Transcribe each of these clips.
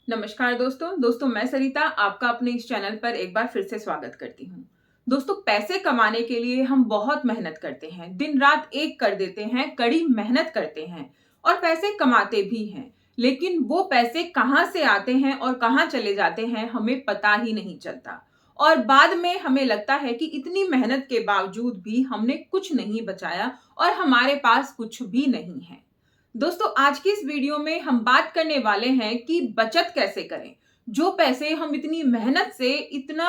नमस्कार दोस्तों मैं सरिता आपका अपने इस चैनल पर एक बार फिर से स्वागत करती हूँ। दोस्तों, पैसे कमाने के लिए हम बहुत मेहनत करते हैं, दिन रात एक कर देते हैं, कड़ी मेहनत करते हैं और पैसे कमाते भी हैं। लेकिन वो पैसे कहाँ से आते हैं और कहाँ चले जाते हैं हमें पता ही नहीं चलता। और बाद में हमें लगता है कि इतनी मेहनत के बावजूद भी हमने कुछ नहीं बचाया और हमारे पास कुछ भी नहीं है। दोस्तों, आज की इस वीडियो में हम बात करने वाले हैं कि बचत कैसे करें। जो पैसे हम इतनी मेहनत से इतना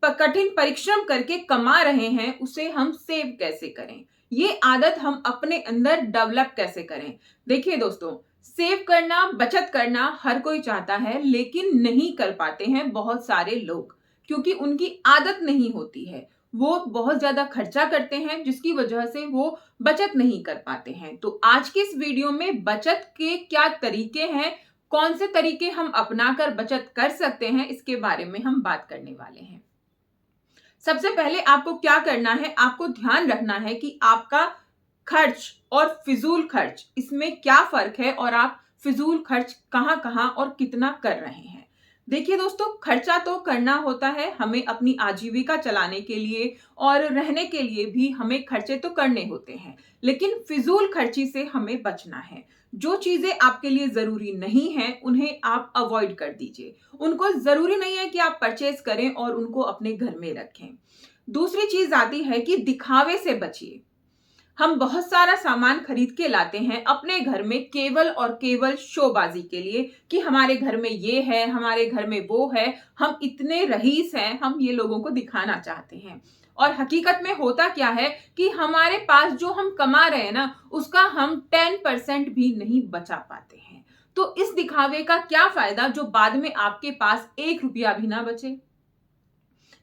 कठिन परिश्रम करके कमा रहे हैं उसे हम सेव कैसे करें, ये आदत हम अपने अंदर डेवलप कैसे करें। देखिए दोस्तों, सेव करना, बचत करना हर कोई चाहता है, लेकिन नहीं कर पाते हैं बहुत सारे लोग, क्योंकि उनकी आदत नहीं होती है। वो बहुत ज्यादा खर्चा करते हैं जिसकी वजह से वो बचत नहीं कर पाते हैं। तो आज की इस वीडियो में बचत के क्या तरीके हैं, कौन से तरीके हम अपनाकर बचत कर सकते हैं, इसके बारे में हम बात करने वाले हैं। सबसे पहले आपको क्या करना है, आपको ध्यान रखना है कि आपका खर्च और फिजूल खर्च, इसमें क्या फर्क है और आप फिजूल खर्च कहां कहां और कितना कर रहे हैं। देखिए दोस्तों, खर्चा तो करना होता है, हमें अपनी आजीविका चलाने के लिए और रहने के लिए भी हमें खर्चे तो करने होते हैं, लेकिन फिजूल खर्ची से हमें बचना है। जो चीजें आपके लिए जरूरी नहीं है उन्हें आप अवॉइड कर दीजिए। उनको जरूरी नहीं है कि आप परचेज करें और उनको अपने घर में रखें। दूसरी चीज आती है कि दिखावे से बचिए। हम बहुत सारा सामान खरीद के लाते हैं अपने घर में केवल और केवल शोबाजी के लिए कि हमारे घर में ये है, हमारे घर में वो है, हम इतने रईस हैं, हम ये लोगों को दिखाना चाहते हैं। और हकीकत में होता क्या है कि हमारे पास जो हम कमा रहे हैं ना, उसका हम 10% भी नहीं बचा पाते हैं। तो इस दिखावे का क्या फायदा जो बाद में आपके पास 1 रुपया भी ना बचे।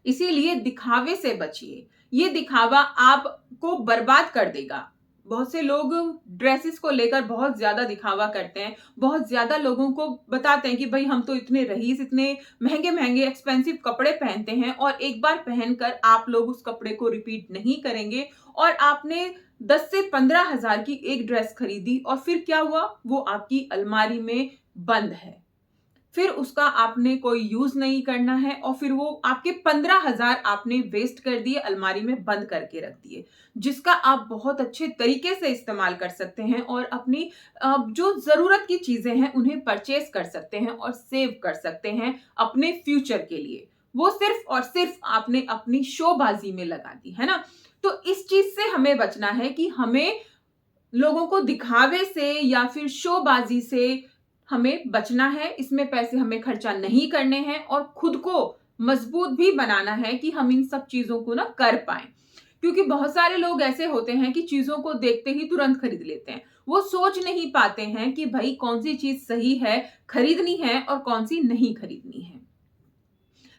इसीलिए दिखावे से बचिए। ये दिखावा आपको बर्बाद कर देगा। बहुत से लोग ड्रेसेस को लेकर बहुत ज्यादा दिखावा करते हैं, बहुत ज्यादा लोगों को बताते हैं कि भाई हम तो इतने रईस, इतने महंगे महंगे एक्सपेंसिव कपड़े पहनते हैं, और एक बार पहनकर आप लोग उस कपड़े को रिपीट नहीं करेंगे। और आपने 10 से 15 हजार की एक ड्रेस खरीदी और फिर क्या हुआ, वो आपकी अलमारी में बंद है। फिर उसका आपने कोई यूज नहीं करना है और फिर वो आपके 15 हजार आपने वेस्ट कर दिए, अलमारी में बंद करके रख दिए, जिसका आप बहुत अच्छे तरीके से इस्तेमाल कर सकते हैं और अपनी जो जरूरत की चीजें हैं उन्हें परचेज कर सकते हैं और सेव कर सकते हैं अपने फ्यूचर के लिए। वो सिर्फ और सिर्फ आपने अपनी शोबाजी में लगा दी है ना। तो इस चीज से हमें बचना है कि हमें लोगों को दिखावे से या फिर शोबाजी से हमें बचना है। इसमें पैसे हमें खर्चा नहीं करने हैं और खुद को मजबूत भी बनाना है कि हम इन सब चीजों को ना कर पाए। क्योंकि बहुत सारे लोग ऐसे होते हैं कि चीजों को देखते ही तुरंत खरीद लेते हैं। वो सोच नहीं पाते हैं कि भाई कौन सी चीज सही है, खरीदनी है और कौन सी नहीं खरीदनी है।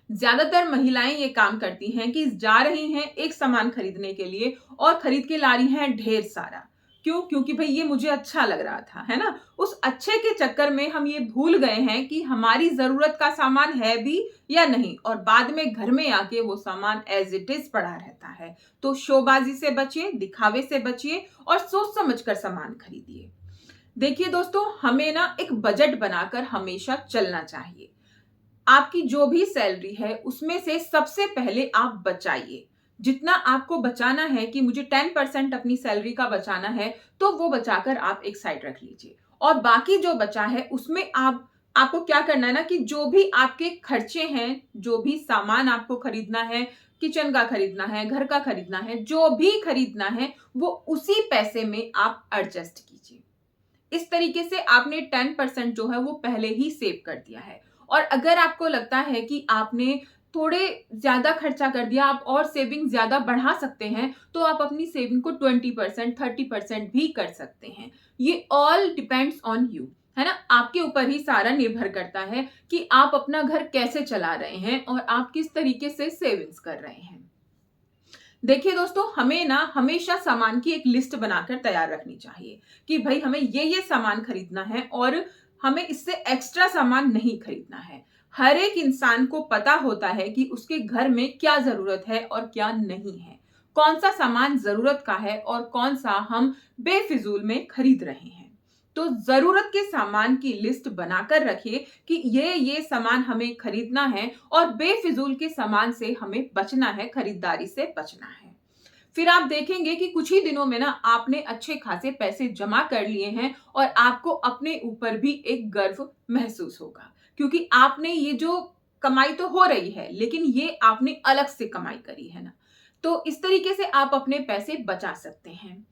ज्यादातर महिलाएं ये काम करती हैं कि जा रही हैं एक सामान खरीदने के लिए और खरीद के ला रही हैं ढेर सारा। क्यों? क्योंकि भाई ये मुझे अच्छा लग रहा था, है ना। उस अच्छे के चक्कर में हम ये भूल गए हैं कि हमारी जरूरत का सामान है भी या नहीं, और बाद में घर में आके वो सामान एज इट इज पड़ा रहता है। तो शोबाजी से बचिए, दिखावे से बचिए और सोच समझ कर सामान खरीदिए। देखिए दोस्तों, हमें ना एक बजट बनाकर हमेशा चलना चाहिए। आपकी जो भी सैलरी है उसमें से सबसे पहले आप बचाइए। जितना आपको बचाना है कि मुझे 10% अपनी सैलरी का बचाना है, तो वो बचाकर आप एक साइड रख लीजिए। और बाकी जो बचा है उसमें आपको क्या करना है ना, कि जो भी आपके खर्चे हैं, जो भी सामान आपको खरीदना है, किचन का खरीदना है, घर का खरीदना है, जो भी खरीदना है, वो उसी पैसे में आप एडजस्ट कीजिए। इस तरीके से आपने 10% जो है वो पहले ही सेव कर दिया है। और अगर आपको लगता है कि आपने थोड़े ज्यादा खर्चा कर दिया, आप और सेविंग ज्यादा बढ़ा सकते हैं, तो आप अपनी सेविंग को 20%, 30% भी कर सकते हैं। ये ऑल डिपेंड्स ऑन यू, है ना। आपके ऊपर ही सारा निर्भर करता है कि आप अपना घर कैसे चला रहे हैं और आप किस तरीके से सेविंग्स कर रहे हैं। देखिए दोस्तों, हमें ना हमेशा सामान की एक लिस्ट बनाकर तैयार रखनी चाहिए कि भाई हमें ये सामान खरीदना है और हमें इससे एक्स्ट्रा सामान नहीं खरीदना है। हर एक इंसान को पता होता है कि उसके घर में क्या जरूरत है और क्या नहीं है, कौन सा सामान जरूरत का है और कौन सा हम बेफिजूल में खरीद रहे हैं। तो जरूरत के सामान की लिस्ट बनाकर रखिए कि ये सामान हमें खरीदना है और बेफिजूल के सामान से हमें बचना है, खरीदारी से बचना है। फिर आप देखेंगे कि कुछ ही दिनों में ना आपने अच्छे खासे पैसे जमा कर लिए हैं और आपको अपने ऊपर भी एक गर्व महसूस होगा, क्योंकि आपने ये जो कमाई तो हो रही है लेकिन ये आपने अलग से कमाई करी है ना। तो इस तरीके से आप अपने पैसे बचा सकते हैं।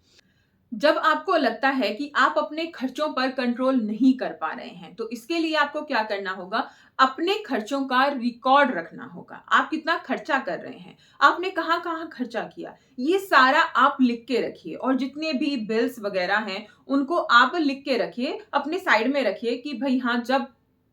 जब आपको लगता है कि आप अपने खर्चों पर कंट्रोल नहीं कर पा रहे हैं, तो इसके लिए आपको क्या करना होगा? अपने खर्चों का रिकॉर्ड रखना होगा। आप कितना खर्चा कर रहे हैं, आपने कहाँ कहाँ खर्चा किया, ये सारा आप लिख के रखिए। और जितने भी बिल्स वगैरह हैं उनको आप लिख के रखिए, अपने साइड में रखिए कि भाई हाँ, जब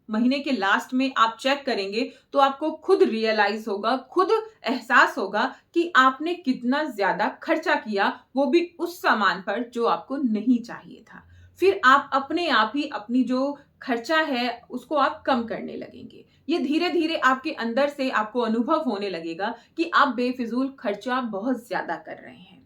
महीने के लास्ट में आप चेक करेंगे तो आपको खुद रियलाइज होगा, खुद एहसास होगा कि आपने कितना ज्यादा खर्चा किया, वो भी उस सामान पर जो आपको नहीं चाहिए था। फिर आप अपने आप ही अपनी जो खर्चा है उसको आप कम करने लगेंगे। ये धीरे धीरे आपके अंदर से आपको अनुभव होने लगेगा कि आप बेफिजूल खर्चा बहुत ज्यादा कर रहे हैं।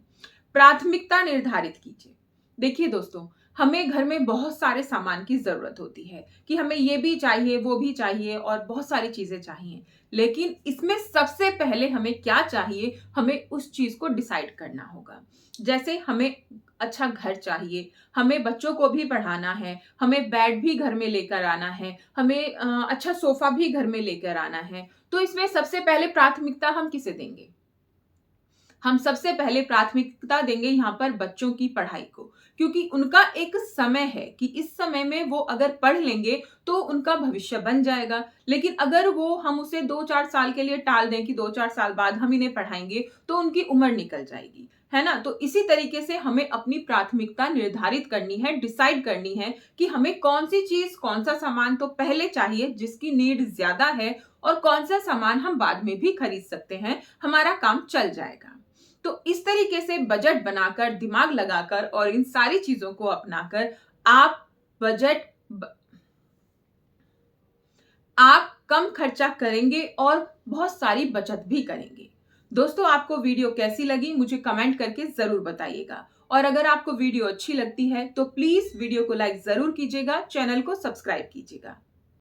प्राथमिकता निर्धारित कीजिए। देखिए दोस्तों, हमें घर में बहुत सारे सामान की जरूरत होती है कि हमें ये भी चाहिए, वो भी चाहिए और बहुत सारी चीजें चाहिए। लेकिन इसमें सबसे पहले हमें क्या चाहिए, हमें उस चीज को डिसाइड करना होगा। जैसे हमें अच्छा घर चाहिए, हमें बच्चों को भी पढ़ाना है, हमें बेड भी घर में लेकर आना है, हमें अच्छा सोफा भी घर में लेकर आना है। तो इसमें सबसे पहले प्राथमिकता हम किसे देंगे? हम सबसे पहले प्राथमिकता देंगे यहाँ पर बच्चों की पढ़ाई को, क्योंकि उनका एक समय है कि इस समय में वो अगर पढ़ लेंगे तो उनका भविष्य बन जाएगा। लेकिन अगर वो हम उसे 2-4 साल के लिए टाल दें कि 2-4 साल बाद हम इन्हें पढ़ाएंगे, तो उनकी उम्र निकल जाएगी, है ना। तो इसी तरीके से हमें अपनी प्राथमिकता निर्धारित करनी है, डिसाइड करनी है कि हमें कौन सी चीज, कौन सा सामान तो पहले चाहिए जिसकी नीड ज्यादा है, और कौन सा सामान हम बाद में भी खरीद सकते हैं, हमारा काम चल जाएगा। तो इस तरीके से बजट बनाकर, दिमाग लगाकर और इन सारी चीजों को अपनाकर आप बजट ब, आप कम खर्चा करेंगे और बहुत सारी बचत भी करेंगे। दोस्तों, आपको वीडियो कैसी लगी मुझे कमेंट करके जरूर बताइएगा। और अगर आपको वीडियो अच्छी लगती है तो प्लीज वीडियो को लाइक जरूर कीजिएगा, चैनल को सब्सक्राइब कीजिएगा।